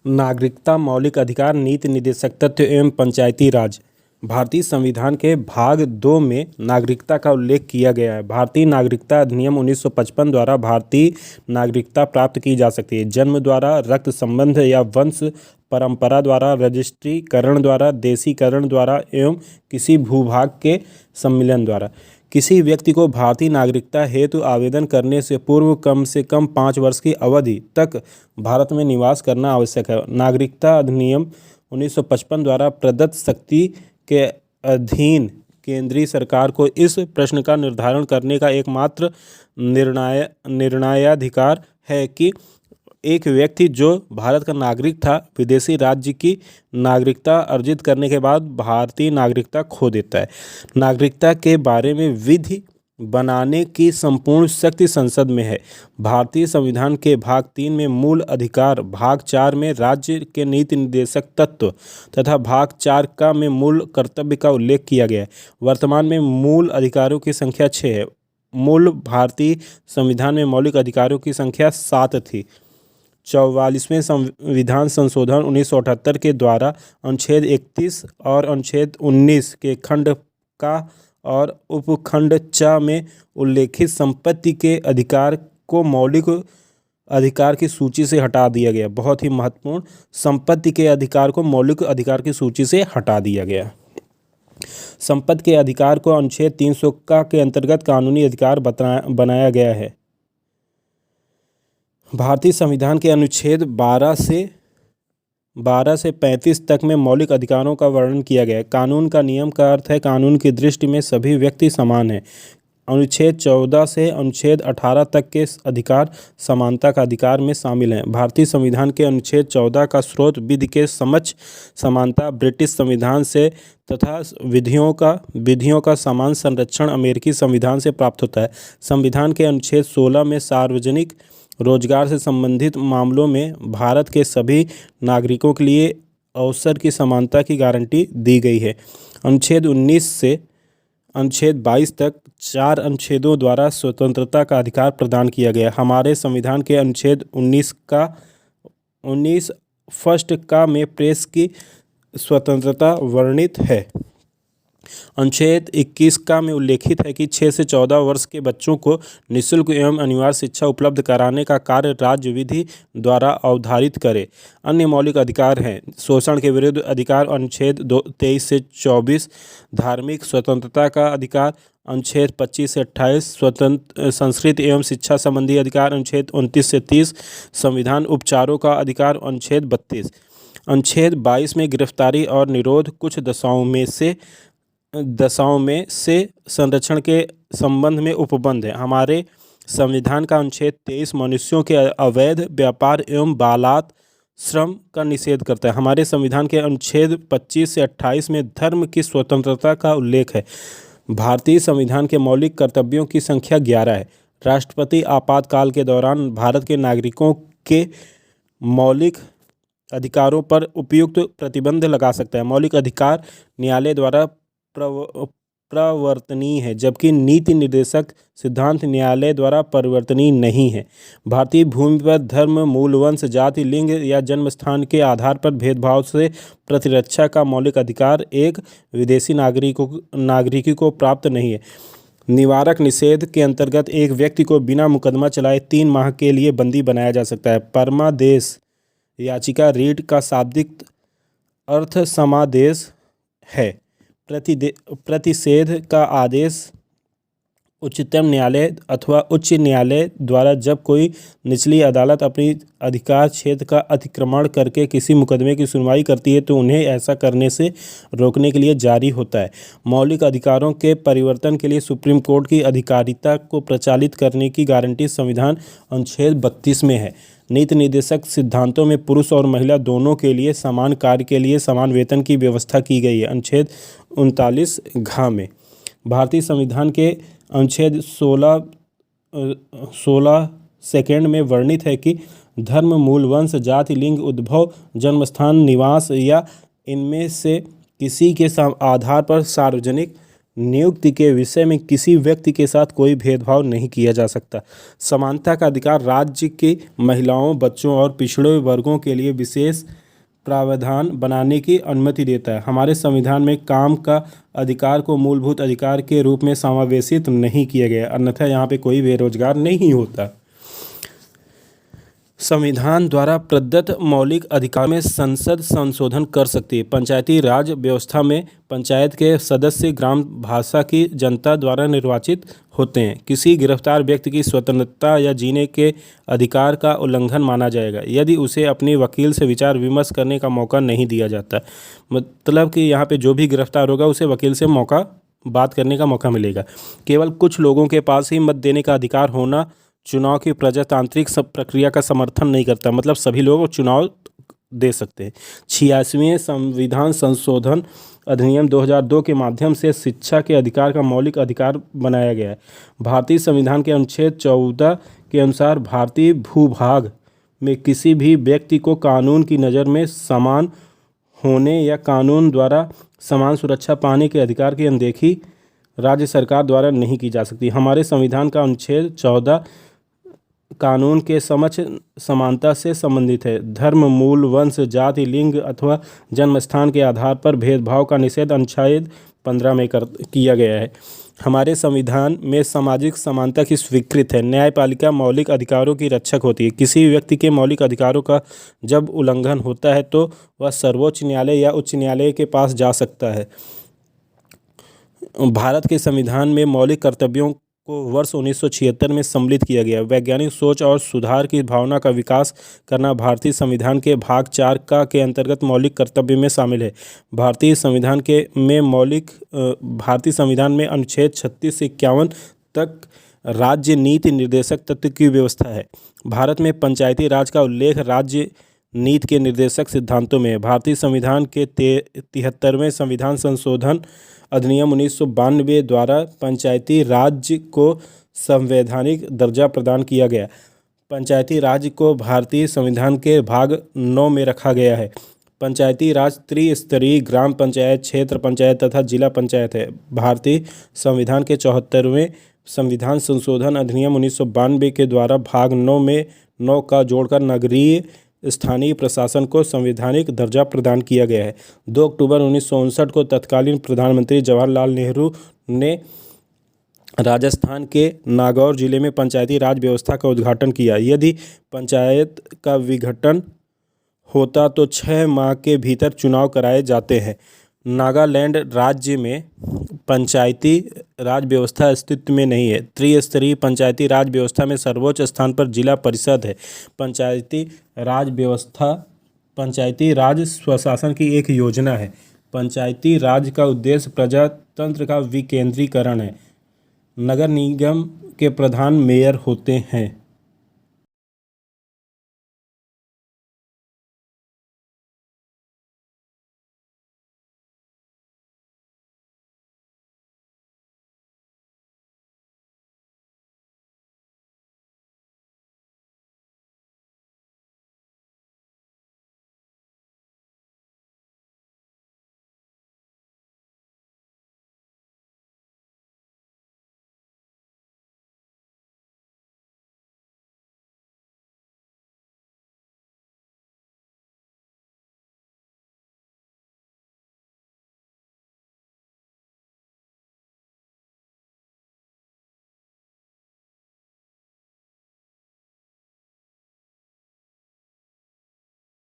नागरिकता मौलिक अधिकार नीति निर्देशक तत्व एवं पंचायती राज। भारतीय संविधान के भाग 2 में नागरिकता का उल्लेख किया गया है। भारतीय नागरिकता अधिनियम 1955 द्वारा भारतीय नागरिकता प्राप्त की जा सकती है। जन्म द्वारा, रक्त संबंध या वंश परंपरा द्वारा, रजिस्ट्रीकरण द्वारा, देशीकरण द्वारा एवं किसी भूभाग के सम्मिलन द्वारा। किसी व्यक्ति को भारतीय नागरिकता हेतु आवेदन करने से पूर्व कम से कम 5 वर्ष की अवधि तक भारत में निवास करना आवश्यक है। नागरिकता अधिनियम 1955 द्वारा प्रदत्त शक्ति के अधीन केंद्रीय सरकार को इस प्रश्न का निर्धारण करने का एकमात्र निर्णयाधिकार है कि एक व्यक्ति जो भारत का नागरिक था, विदेशी राज्य की नागरिकता अर्जित करने के बाद भारतीय नागरिकता खो देता है। नागरिकता के बारे में विधि बनाने की संपूर्ण शक्ति संसद में है। भारतीय संविधान के भाग 3 में मूल अधिकार, भाग 4 में राज्य के नीति निर्देशक तत्व तथा भाग 4 का में मूल कर्तव्य का उल्लेख किया गया है। वर्तमान में मूल अधिकारों की संख्या 6 है। मूल भारतीय संविधान में मौलिक अधिकारों की संख्या 7 थी। 44वें संविधान संशोधन 1978 के द्वारा अनुच्छेद 31 और अनुच्छेद 19 के खंड का और उपखंड च में उल्लेखित संपत्ति के अधिकार को मौलिक अधिकार की सूची से हटा दिया गया। बहुत ही महत्वपूर्ण, संपत्ति के अधिकार को मौलिक अधिकार की सूची से हटा दिया गया। संपत्ति के अधिकार को अनुच्छेद 300 के अंतर्गत कानूनी अधिकार बनाया गया है। भारतीय संविधान के अनुच्छेद 12 से 35 तक में मौलिक अधिकारों का वर्णन किया गया है। कानून का नियम का अर्थ है कानून की दृष्टि में सभी व्यक्ति समान हैं। अनुच्छेद 14 से अनुच्छेद 18 तक के अधिकार समानता का अधिकार में शामिल हैं। भारतीय संविधान के अनुच्छेद 14 का स्रोत विधि के समक्ष समानता ब्रिटिश संविधान से तथा विधियों का समान संरक्षण अमेरिकी संविधान से प्राप्त होता है। संविधान के अनुच्छेद 16 में सार्वजनिक रोजगार से संबंधित मामलों में भारत के सभी नागरिकों के लिए अवसर की समानता की गारंटी दी गई है। अनुच्छेद 19 से अनुच्छेद 22 तक 4 अनुच्छेदों द्वारा स्वतंत्रता का अधिकार प्रदान किया गया। हमारे संविधान के अनुच्छेद 19 फर्स्ट का में प्रेस की स्वतंत्रता वर्णित है। अनुच्छेद 21 का में उल्लेखित है कि 6 से 14 वर्ष के बच्चों को निःशुल्क एवं अनिवार्य शिक्षा उपलब्ध कराने का कार्य राज्य विधि द्वारा अवधारित करे। अन्य मौलिक अधिकार हैं शोषण के विरुद्ध अधिकार अनुच्छेद 23 से 24, धार्मिक स्वतंत्रता का अधिकार अनुच्छेद 25 से 28, स्वतंत्र संस्कृति एवं शिक्षा संबंधी अधिकार अनुच्छेद 29 से 30, संविधान उपचारों का अधिकार अनुच्छेद 32। अनुच्छेद 22 में गिरफ्तारी और निरोध कुछ दशाओं में से संरक्षण के संबंध में उपबंध है। हमारे संविधान का अनुच्छेद 23 मनुष्यों के अवैध व्यापार एवं बालात श्रम का निषेध करता है। हमारे संविधान के अनुच्छेद 25 से 28 में धर्म की स्वतंत्रता का उल्लेख है। भारतीय संविधान के मौलिक कर्तव्यों की संख्या 11 है। राष्ट्रपति आपातकाल के दौरान भारत के नागरिकों के मौलिक अधिकारों पर उपयुक्त प्रतिबंध लगा सकता है। मौलिक अधिकार न्यायालय द्वारा प्रवर्तनीय है, जबकि नीति निर्देशक सिद्धांत न्यायालय द्वारा परिवर्तनीय नहीं है। भारतीय भूमि पर धर्म, मूल वंश, जाति, लिंग या जन्म स्थान के आधार पर भेदभाव से प्रतिरक्षा का मौलिक अधिकार एक विदेशी नागरिक को प्राप्त नहीं है। निवारक निषेध के अंतर्गत एक व्यक्ति को बिना मुकदमा चलाए 3 माह के लिए बंदी बनाया जा सकता है। परमादेश याचिका रीट का शाब्दिक अर्थ समादेश है। प्रतिषेध का आदेश उच्चतम न्यायालय अथवा उच्च न्यायालय द्वारा जब कोई निचली अदालत अपनी अधिकार क्षेत्र का अतिक्रमण करके किसी मुकदमे की सुनवाई करती है तो उन्हें ऐसा करने से रोकने के लिए जारी होता है। मौलिक अधिकारों के परिवर्तन के लिए सुप्रीम कोर्ट की अधिकारिता को प्रचालित करने की गारंटी संविधान अनुच्छेद 32 में है। नीति निर्देशक सिद्धांतों में पुरुष और महिला दोनों के लिए समान कार्य के लिए समान वेतन की व्यवस्था की गई है। अनुच्छेद 39 घ में भारतीय संविधान के अनुच्छेद 16 सेकंड में वर्णित है कि धर्म, मूल वंश, जाति, लिंग, उद्भव, जन्मस्थान, निवास या इनमें से किसी के आधार पर सार्वजनिक नियुक्ति के विषय में किसी व्यक्ति के साथ कोई भेदभाव नहीं किया जा सकता। समानता का अधिकार राज्य की महिलाओं, बच्चों और पिछड़े वर्गों के लिए विशेष प्रावधान बनाने की अनुमति देता है। हमारे संविधान में काम का अधिकार को मूलभूत अधिकार के रूप में समावेशित नहीं किया गया, अन्यथा यहाँ पे कोई बेरोजगार नहीं होता। संविधान द्वारा प्रदत्त मौलिक अधिकार में संसद संशोधन कर सकती है। पंचायती राज व्यवस्था में पंचायत के सदस्य ग्राम भाषा की जनता द्वारा निर्वाचित होते हैं। किसी गिरफ्तार व्यक्ति की स्वतंत्रता या जीने के अधिकार का उल्लंघन माना जाएगा यदि उसे अपने वकील से विचार विमर्श करने का मौका नहीं दिया जाता। मतलब कि यहाँ पे जो भी गिरफ्तार होगा उसे वकील से बात करने का मौका मिलेगा। केवल कुछ लोगों के पास ही मत देने का अधिकार होना चुनाव की प्रजातांत्रिक प्रक्रिया का समर्थन नहीं करता। मतलब सभी लोग चुनाव दे सकते हैं। 86वें संविधान संशोधन अधिनियम 2002 के माध्यम से शिक्षा के अधिकार का मौलिक अधिकार बनाया गया है। भारतीय संविधान के अनुच्छेद 14 के अनुसार भारतीय भूभाग में किसी भी व्यक्ति को कानून की नज़र में समान होने या कानून द्वारा समान सुरक्षा पाने के अधिकार की अनदेखी राज्य सरकार द्वारा नहीं की जा सकती। हमारे संविधान का अनुच्छेद 14 कानून के समक्ष समानता से संबंधित है। धर्म, मूल, वंश, जाति, लिंग अथवा जन्म स्थान के आधार पर भेदभाव का निषेध अनुच्छेद 15 में किया गया है। हमारे संविधान में सामाजिक समानता की स्वीकृति है। न्यायपालिका मौलिक अधिकारों की रक्षक होती है। किसी व्यक्ति के मौलिक अधिकारों का जब उल्लंघन होता है तो वह सर्वोच्च न्यायालय या उच्च न्यायालय के पास जा सकता है। भारत के संविधान में मौलिक कर्तव्यों को वर्ष 1976 में सम्मिलित किया गया। वैज्ञानिक सोच और सुधार की भावना का विकास करना भारतीय संविधान के भाग 4 के अंतर्गत मौलिक कर्तव्य में शामिल है। भारतीय संविधान में अनुच्छेद 36 से 51 तक राज्य नीति निर्देशक तत्व की व्यवस्था है। भारत में पंचायती राज का उल्लेख राज्य नीति के निर्देशक सिद्धांतों में है। भारतीय संविधान के 73वें संविधान संशोधन अधिनियम 1992 द्वारा पंचायती राज को संवैधानिक दर्जा प्रदान किया गया। पंचायती राज को भारतीय संविधान के भाग 9 में रखा गया है। पंचायती राज त्रिस्तरीय ग्राम पंचायत, क्षेत्र पंचायत तथा जिला पंचायत है। भारतीय संविधान के 74वें संविधान संशोधन अधिनियम 1992 के द्वारा भाग 9 में 9 का जोड़कर नगरीय स्थानीय प्रशासन को संवैधानिक दर्जा प्रदान किया गया है। 2 अक्टूबर 1959 को तत्कालीन प्रधानमंत्री जवाहरलाल नेहरू ने राजस्थान के नागौर जिले में पंचायती राज व्यवस्था का उद्घाटन किया। यदि पंचायत का विघटन होता तो 6 माह के भीतर चुनाव कराए जाते हैं। नागालैंड राज्य में पंचायती राज व्यवस्था अस्तित्व में नहीं है। त्रिस्तरीय पंचायती राज व्यवस्था में सर्वोच्च स्थान पर जिला परिषद है। पंचायती राज स्वशासन की एक योजना है। पंचायती राज का उद्देश्य प्रजातंत्र का विकेंद्रीकरण है। नगर निगम के प्रधान मेयर होते हैं।